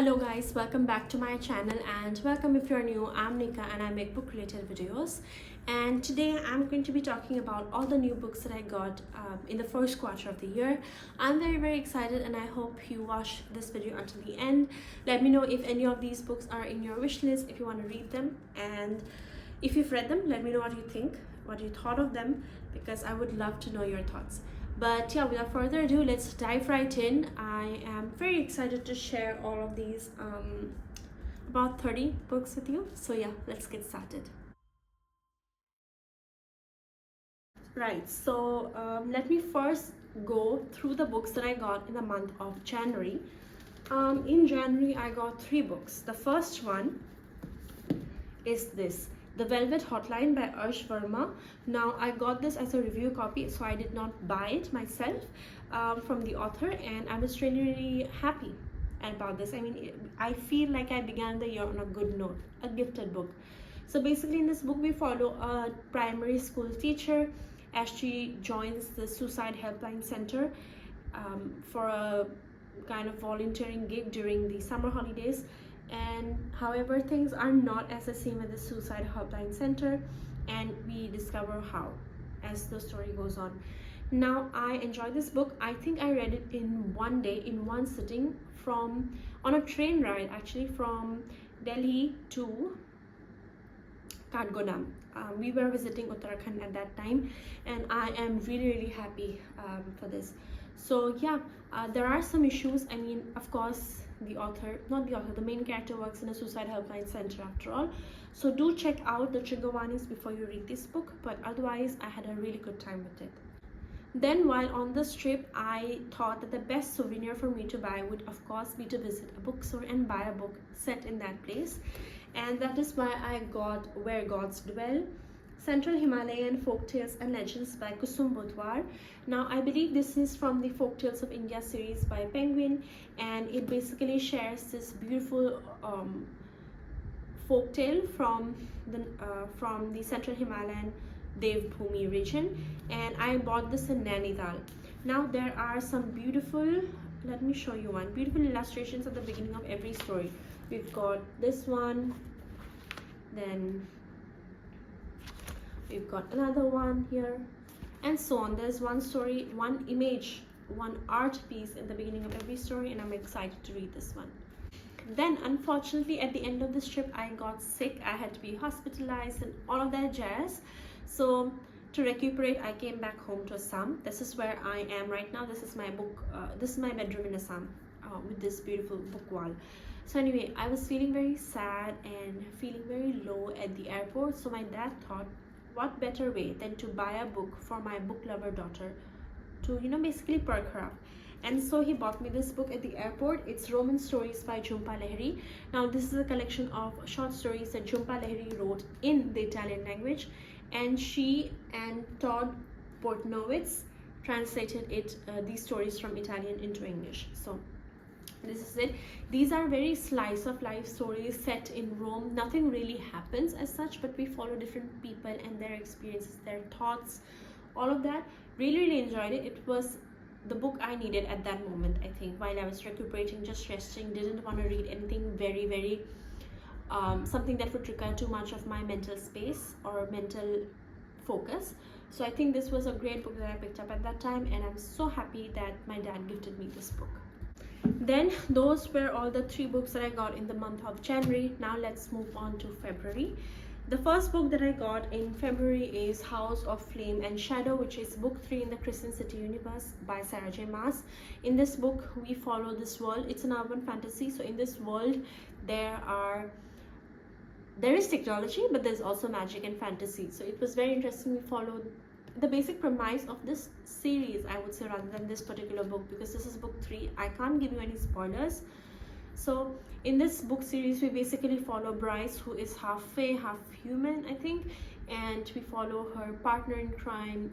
Hello guys, welcome back to my channel and welcome if you're new. I'm Nika and I make book related videos, and today I'm going to be talking about all the new books that I got in the first quarter of the year. I'm very excited and I hope you watch this video until the end. Let me know if any of these books are in your wish list, if you want to read them, and if you've read them, let me know what you think, what you thought of them, because I would love to know your thoughts. But yeah, without further ado, let's dive right in. I am very excited to share all of these about 30 books with you. So yeah, let's get started. Right, so let me first go through the books that I got in the month of January. In January, I got 3 books. The first one is this, The Velvet Hotline by Arsh Verma. Now I got this as a review copy, so I did not buy it myself from the author, and I was really happy about this. I mean, I feel like I began the year on a good note, a gifted book. So basically in this book we follow a primary school teacher as she joins the suicide helpline center for a kind of volunteering gig during the summer holidays. And however, things are not as the same at the suicide helpline center, and we discover how as the story goes on. Now I enjoyed this book. I think I read it in one day, in one sitting, on a train ride actually, from Delhi to Kathgodam. We were visiting Uttarakhand at that time, and I am really happy for this. So yeah, there are some issues. I mean, of course, the main character works in a suicide helpline center after all. So do check out the trigger warnings before you read this book, but otherwise I had a really good time with it. Then while on this trip, I thought that the best souvenir for me to buy would of course be to visit a bookstore and buy a book set in that place. And that is why I got Where Gods Dwell, Central Himalayan Folktales and Legends by Kusum Budwar. Now I believe this is from the Folktales of India series by Penguin, and it basically shares this beautiful folktale from the Central Himalayan Devbhumi region, and I bought this in Nainital. Now there are some beautiful, let me show you one, beautiful illustrations at the beginning of every story. We've got this one, then we've got another one here, and so on. There's one story, one image, one art piece in the beginning of every story, and I'm excited to read this one. Then unfortunately at the end of this trip I got sick. I had to be hospitalized and all of that jazz. So to recuperate, I came back home to Assam. This is where I am right now. This is my book, this is my bedroom in Assam with this beautiful book wall. So anyway, I was feeling very sad and feeling very low at the airport. So my dad thought, what better way than to buy a book for my book lover daughter to, basically perk her up. And so he bought me this book at the airport. It's Roman Stories by Jhumpa Lahiri. Now this is a collection of short stories that Jhumpa Lahiri wrote in the Italian language, and she and Todd Portnowitz translated these stories from Italian into English. So this is it. These are very slice of life stories set in Rome. Nothing really happens as such, but we follow different people and their experiences, their thoughts, all of that. Really enjoyed it. It was the book I needed at that moment, I think, while I was recuperating, just resting. Didn't want to read anything very something that would require too much of my mental space or mental focus. So I think this was a great book that I picked up at that time, and I'm so happy that my dad gifted me this book. Then those were all the 3 books that I got in the month of January. Now let's move on to February. The first book that I got in February is House of Flame and Shadow, which is book 3 in the Crescent City universe by Sarah J. Maas. In this book we follow this world. It's an urban fantasy, so in this world there is technology, but there's also magic and fantasy. So it was very interesting. We followed the basic premise of this series, I would say, rather than this particular book, because this is book 3. I can't give you any spoilers. So in this book series we basically follow Bryce, who is half fae, half human, I think, and we follow her partner in crime,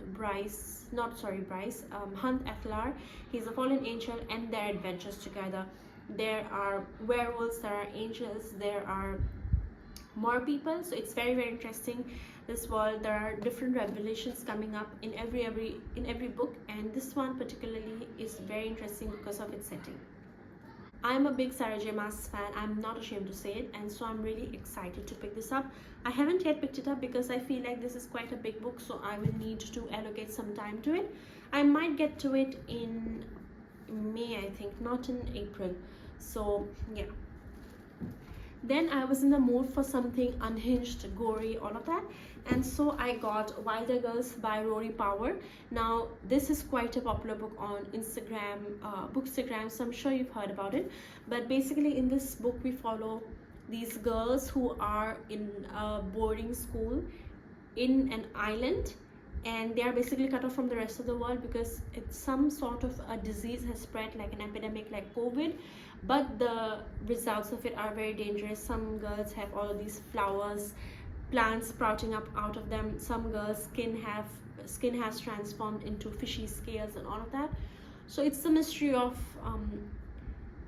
Hunt Athlar. He's a fallen angel, and their adventures together. There are werewolves, there are angels, there are more people. So it's very interesting, this world. There are different revelations coming up in every book, and this one particularly is very interesting because of its setting. I'm a big Sarah J Maas fan. I'm not ashamed to say it, and so I'm really excited to pick this up. I haven't yet picked it up because I feel like this is quite a big book, so I will need to allocate some time to it. I might get to it in May, I think, not in April. So yeah. Then I was in the mood for something unhinged, gory, all of that, and so I got Wilder Girls by Rory Power. Now this is quite a popular book on Instagram, Bookstagram, so I'm sure you've heard about it. But basically in this book we follow these girls who are in a boarding school in an island, and they are basically cut off from the rest of the world because it's some sort of a disease has spread, like an epidemic like COVID, but the results of it are very dangerous. Some girls have all of these flowers, plants sprouting up out of them. Some girls skin has transformed into fishy scales and all of that. So it's the mystery of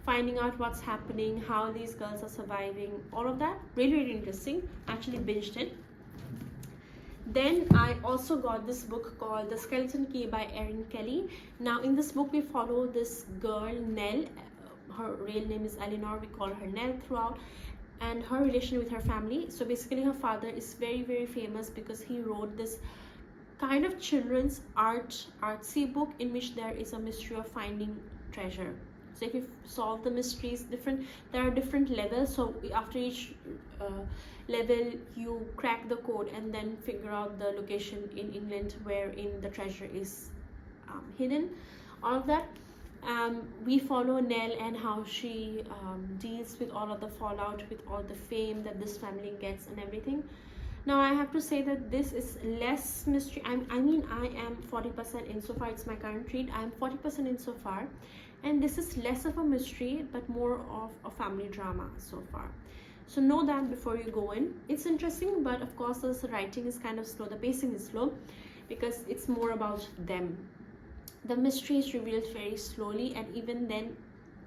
finding out what's happening, how these girls are surviving, all of that. Really interesting. Actually binged it. Then I also got this book called The Skeleton Key by Erin Kelly. Now in this book we follow this girl Nell. Her real name is Eleanor, we call her Nell throughout, and her relation with her family. So basically her father is very famous because he wrote this kind of children's artsy book in which there is a mystery of finding treasure. So if you solve the mysteries, there are different levels, so after each level you crack the code and then figure out the location in England wherein the treasure is hidden, all of that. We follow Nell and how she deals with all of the fallout, with all the fame that this family gets and everything. Now I have to say that this is less mystery. I mean I am 40% in so far. It's my current read. I am 40% in so far, and this is less of a mystery but more of a family drama so far. So know that before you go in. It's interesting, but of course the writing is kind of slow, the pacing is slow because it's more about them. The mystery is revealed very slowly, and even then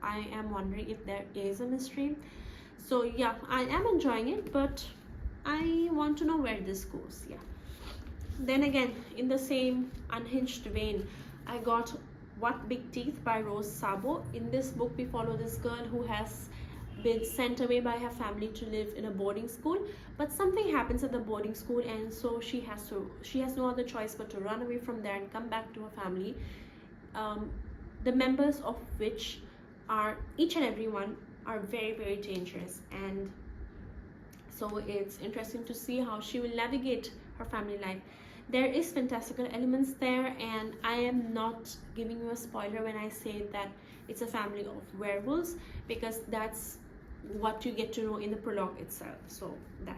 I am wondering if there is a mystery. So yeah, I am enjoying it, but I want to know where this goes. Yeah. Then again, in the same unhinged vein, I got What Big Teeth by Rose Sabo. In this book we follow this girl who has been sent away by her family to live in a boarding school, but something happens at the boarding school, and so she has no other choice but to run away from there and come back to her family, the members of which are, each and every one, are very dangerous. And so it's interesting to see how she will navigate her family life. There is fantastical elements there, and I am not giving you a spoiler when I say that it's a family of werewolves, because that's what you get to know in the prologue itself. So that,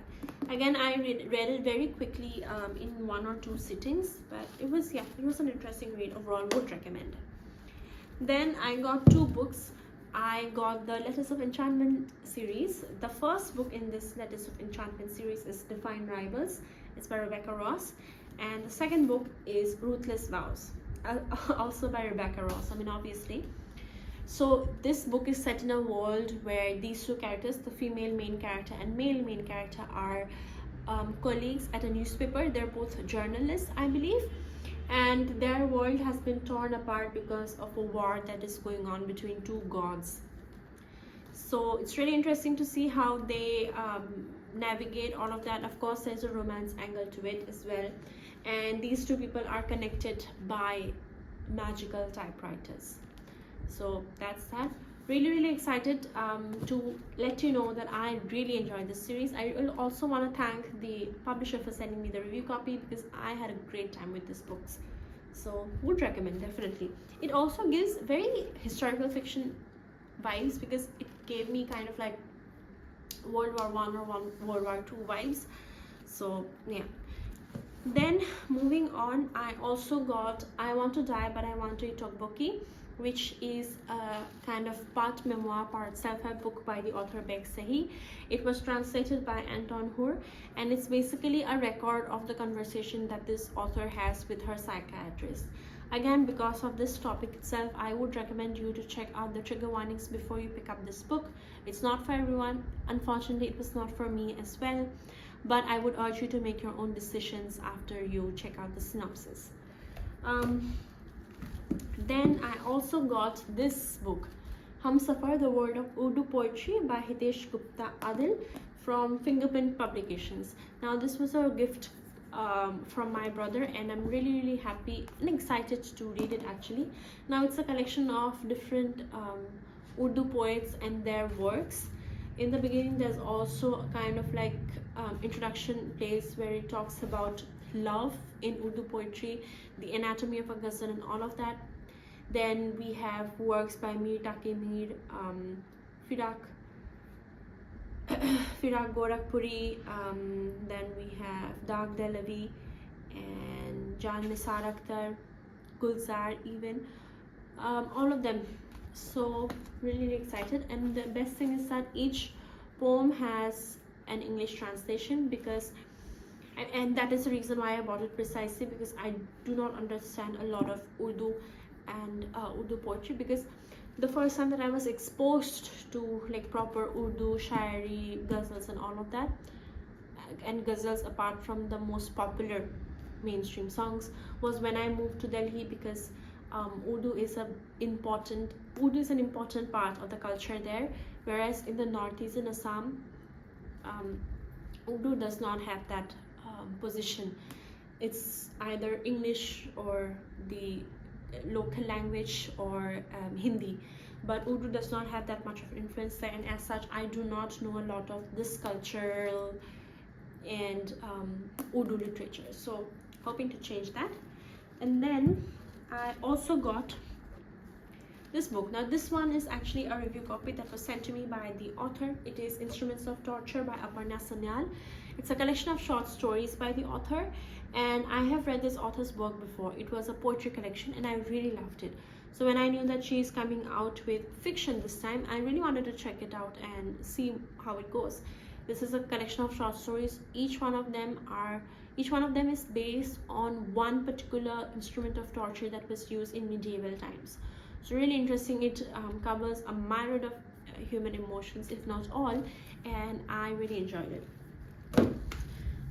again, I read it very quickly in 1 or 2 sittings, but it was an interesting read. Overall, would recommend. Then I got 2 books. I got the Letters of Enchantment series. The first book in this Letters of Enchantment series is Define Rivals. It's by Rebecca Ross, and the second book is Ruthless Vows, also by Rebecca Ross. I mean, obviously. So this book is set in a world where these 2 characters, the female main character and male main character, are colleagues at a newspaper. They're both journalists, I believe, and their world has been torn apart because of a war that is going on between 2 gods. So it's really interesting to see how they navigate all of that. Of course, there's a romance angle to it as well, and these 2 people are connected by magical typewriters. So that's that. Really excited to let you know that I really enjoyed this series. I will also want to thank the publisher for sending me the review copy, because I had a great time with this book. So would recommend, definitely. It also gives very historical fiction vibes, because it gave me kind of like World War I or World War II vibes. So yeah. Then moving on, I also got I Want to Die But I Want to Eat Tteokbokki, which is a kind of part memoir, part self-help book by the author Beck Sehi. It was translated by Anton Hur, and it's basically a record of the conversation that this author has with her psychiatrist. Again, because of this topic itself, I would recommend you to check out the trigger warnings before you pick up this book. It's not for everyone. Unfortunately, it was not for me as well, but I would urge you to make your own decisions after you check out the synopsis. Then I also got this book, Hamsafar, The World of Udu Poetry by Hitesh Gupta Adil from Fingerprint Publications. Now this was a gift from my brother, and I'm really happy and excited to read it actually. Now it's a collection of different Urdu poets and their works. In the beginning there's also a kind of like introduction place where it talks about love in Urdu poetry, the anatomy of a ghazal and all of that. Then we have works by Mir Taqi Mir, Firak Gorakhpuri, then we have Dag Delavi and Jan Nisar Akhtar, Gulzar even, all of them. So really excited, and the best thing is that each poem has an English translation, because and that is the reason why I bought it, precisely because I do not understand a lot of Urdu and Urdu poetry, because the first time that I was exposed to like proper Urdu shairi, ghazals and all of that, and ghazals apart from the most popular mainstream songs, was when I moved to Delhi, because Urdu is an important part of the culture there, whereas in the northeast, in Assam, Urdu does not have that position. It's either English or the local language or Hindi, but Urdu does not have that much of influence there, and as such I do not know a lot of this cultural and Urdu literature, so hoping to change that. And then I also got this book. Now this one is actually a review copy that was sent to me by the author. It is Instruments of Torture by Aparna Sanyal. It's a collection of short stories by the author, and I have read this author's work before. It was a poetry collection and I really loved it. So when I knew that she is coming out with fiction this time, I really wanted to check it out and see how it goes. This is a collection of short stories. Each one of them is based on one particular instrument of torture that was used in medieval times. So really interesting. It covers a myriad of human emotions, if not all, and I really enjoyed it.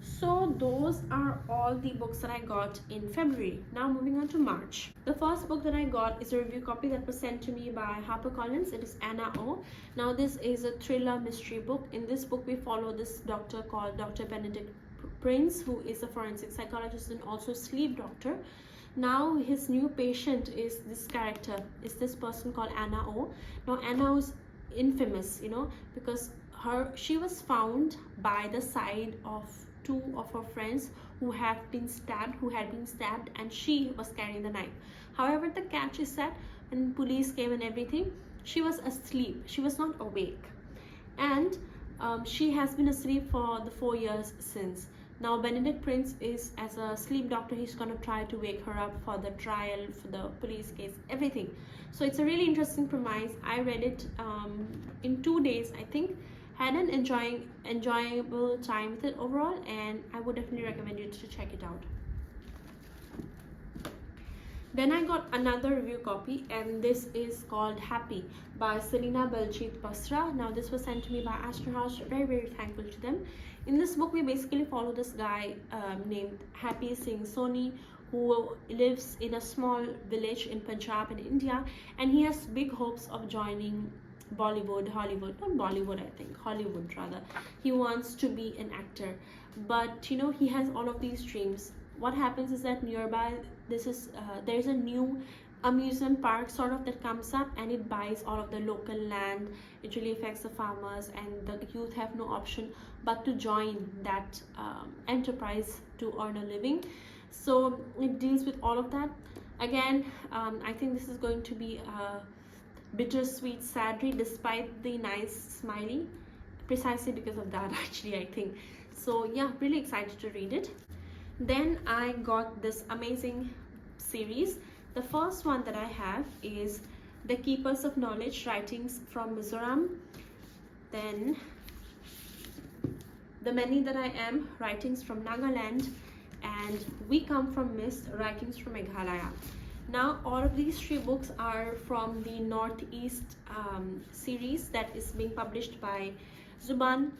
So those are all the books that I got in February. Now moving on to March. The first book that I got is a review copy that was sent to me by HarperCollins. It is Anna O. Now this is a thriller mystery book. In this book we follow this doctor called Dr. Benedict Prince, who is a forensic psychologist and also sleep doctor. Now his new patient is this this person called Anna O. Now Anna is infamous, because she was found by the side of two of her friends who had been stabbed, and she was carrying the knife. However, the catch is that when police came and everything, she was asleep. She was not awake, and she has been asleep for the 4 years since. Now Benedict Prince is, as a sleep doctor, he's gonna try to wake her up for the trial, for the police case, everything. So it's a really interesting premise. I read it in 2 days, I think. Had an enjoyable time with it overall, and I would definitely recommend you to check it out. Then I got another review copy, and this is called Happy by Selina Baljeet Basra. Now this was sent to me by Astor House. Very thankful to them. In this book we basically follow this guy named Happy Singh Soni, who lives in a small village in Punjab in India, and he has big hopes of joining Hollywood rather. He wants to be an actor, but he has all of these dreams. What happens is that nearby there's a new amusement park sort of that comes up, and it buys all of the local land. It really affects the farmers, and the youth have no option but to join that enterprise to earn a living. So it deals with all of that. Again, I think this is going to be a bittersweet sad read, despite the nice smiley, precisely because of that actually, I think. So yeah, really excited to read it. Then I got this amazing series. The first one that I have is The Keepers of Knowledge, Writings from Mizoram. Then The Many That I Am, Writings from Nagaland. And We Come From Mist, Writings from Meghalaya. Now all of these 3 books are from the Northeast series that is being published by Zuban.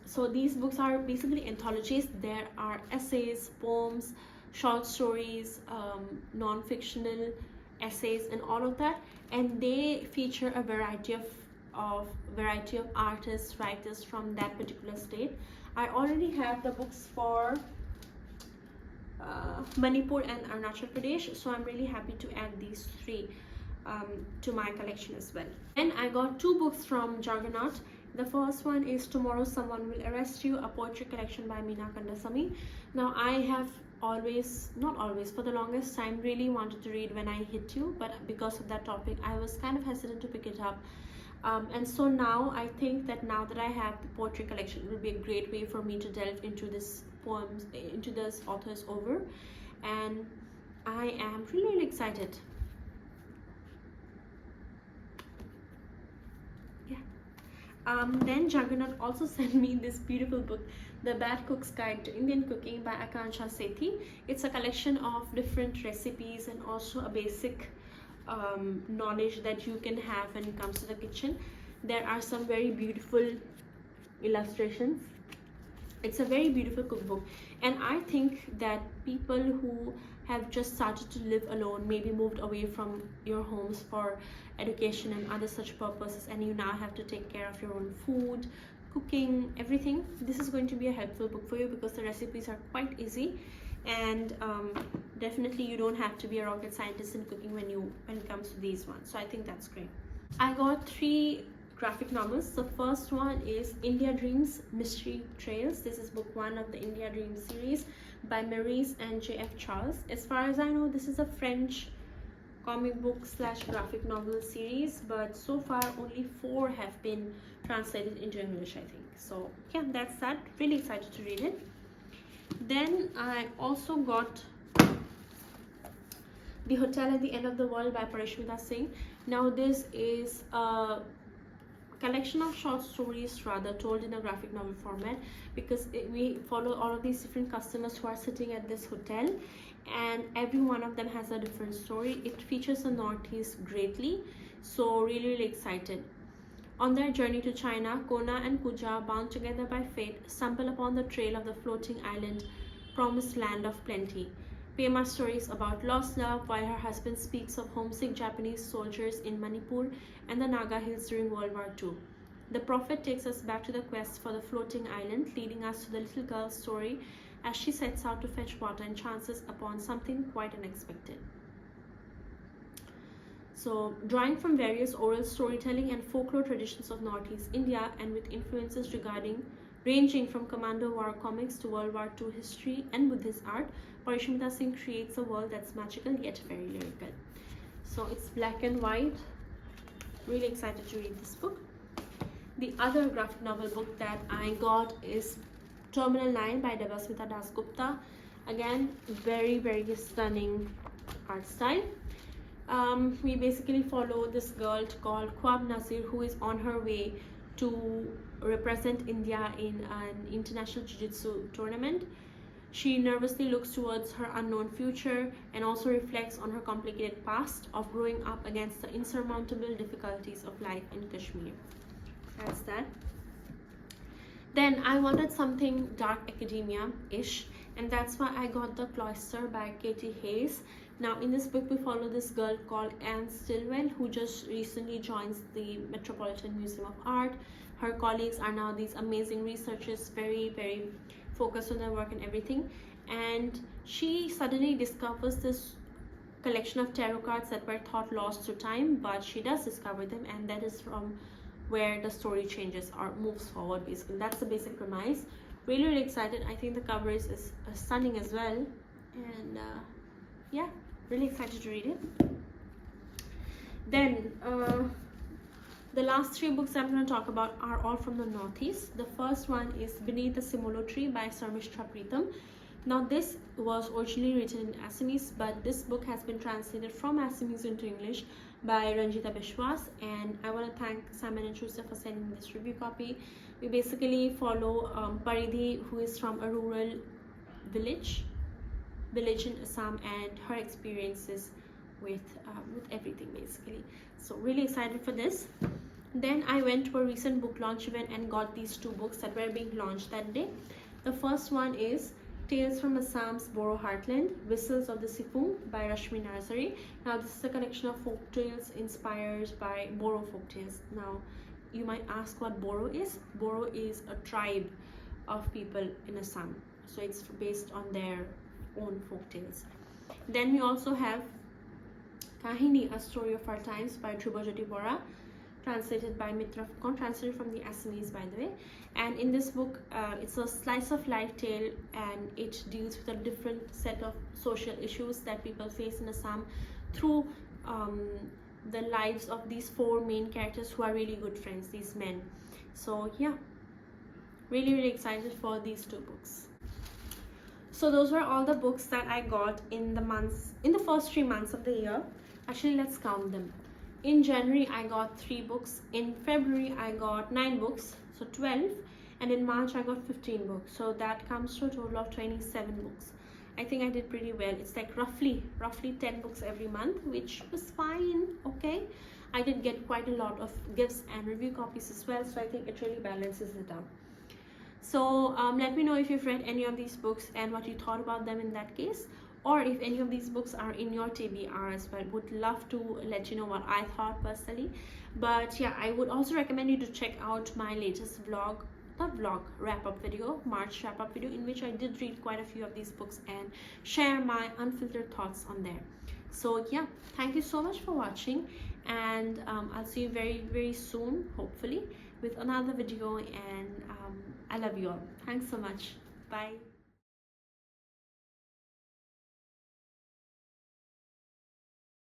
So these books are basically anthologies. There are essays, poems, short stories, non-fictional, essays and all of that, and they feature a variety of artists, writers from that particular state. I already have the books for Manipur and Arunachal Pradesh, so I'm really happy to add these three to my collection as well. And I got two books from Juggernaut. The first one is Tomorrow Someone Will Arrest You, a poetry collection by Meena Kandasamy. Now I have not always, for the longest time really wanted to read When I Hit You, but because of that topic I was kind of hesitant to pick it up. And so now I think that now that I have the poetry collection, it will be a great way for me to delve into this authors over, and I am really excited. Then Juggernaut also sent me this beautiful book, The Bad Cook's Guide to Indian Cooking by Akansha Sethi. It's a collection of different recipes and also a basic knowledge that you can have when it comes to the kitchen. There are some very beautiful illustrations. It's a very beautiful cookbook, and I think that people who have just started to live alone, maybe moved away from your homes for education and other such purposes, and you now have to take care of your own food, cooking, everything, this is going to be a helpful book for you because the recipes are quite easy, and definitely you don't have to be a rocket scientist in cooking when it comes to these ones. So I think that's great. I got 3 graphic novels. The first one is India Dreams Mystery Trails. This is book 1 of the India Dreams series by Maurice and J.F. Charles. As far as I know, this is a French comic book / graphic novel series, but so far only 4 have been translated into English, I think. So yeah, that's that. Really excited to read it. Then I also got The Hotel at the End of the World by Parishmita Singh. Now this is a collection of short stories rather told in a graphic novel format, because we follow all of these different customers who are sitting at this hotel, and every one of them has a different story. It features the Northeast greatly, so really excited. On their journey to China, Kona and Kuja, bound together by fate, stumble upon the trail of the floating island, promised land of plenty. Pema's stories about lost love, while her husband speaks of homesick Japanese soldiers in Manipur and the Naga Hills during World War II. The prophet takes us back to the quest for the floating island, leading us to the little girl's story as she sets out to fetch water and chances upon something quite unexpected. So, drawing from various oral storytelling and folklore traditions of Northeast India, and with influences ranging from Commando War comics to World War II history and Buddhist art, Parishmita Singh creates a world that's magical yet very lyrical. So it's black and white. Really excited to read this book. The other graphic novel book that I got is Terminal 9 by Devasmita Dasgupta. Again, very stunning art style. We basically follow this girl called Khwab Nazir, who is on her way to represent India in an international jiu-jitsu tournament. She nervously looks towards her unknown future and also reflects on her complicated past of growing up against the insurmountable difficulties of life in Kashmir. That's that. Then I wanted something dark academia-ish, and that's why I got The Closter by Katie Hayes. Now in this book we follow this girl called Anne Stilwell, who just recently joins the Metropolitan Museum of Art. Her colleagues are now these amazing researchers, very focused on their work and everything, and she suddenly discovers this collection of tarot cards that were thought lost to time, but she does discover them, and that is from where the story changes or moves forward. Basically, that's the basic premise. Really excited. I think the cover is stunning as well, and yeah, really excited to read it. Then the last 3 books I'm going to talk about are all from the Northeast. The first one is Beneath the Simolo Tree by Sarmishtra Preetham. Now this was originally written in Assamese, but this book has been translated from Assamese into English by Ranjita Bishwas, and I want to thank Simon & Schuster for sending this review copy. We basically follow Paridhi, who is from a rural village in Assam, and her experiences with everything basically. So really excited for this. Then I went to a recent book launch event and got these 2 books that were being launched that day. The first one is Tales from Assam's Boro Heartland, Whistles of the Sipung by Rashmi Narsari. Now this is a collection of folk tales inspired by Boro folk tales. Now you might ask what Boro is. Boro is a tribe of people in Assam, so it's based on their own folk tales. Then we also have Kahini, A Story of Our Times by Dhrubajyoti Bora, translated by Mitra Fukan, translated from the Assamese by the way. And in this book, it's a slice of life tale, and it deals with a different set of social issues that people face in Assam through the lives of these four main characters who are really good friends, these men. So yeah, really excited for these two books. So those were all the books that I got in the first 3 months of the year. Actually, let's count them. In January I got 3 books, in February I got 9 books, so 12, and in March I got 15 books, so that comes to a total of 27 books. I think I did pretty well. It's like roughly 10 books every month, which was fine. Okay, I did get quite a lot of gifts and review copies as well, so I think it really balances it out. So let me know if you've read any of these books and what you thought about them in that case, or if any of these books are in your TBR as well. Would love to let you know what I thought personally. But yeah, I would also recommend you to check out my latest wrap-up video, March wrap-up video, in which I did read quite a few of these books and share my unfiltered thoughts on there. So yeah, thank you so much for watching, and I'll see you very soon, hopefully, with another video, and I love you all. Thanks so much. Bye.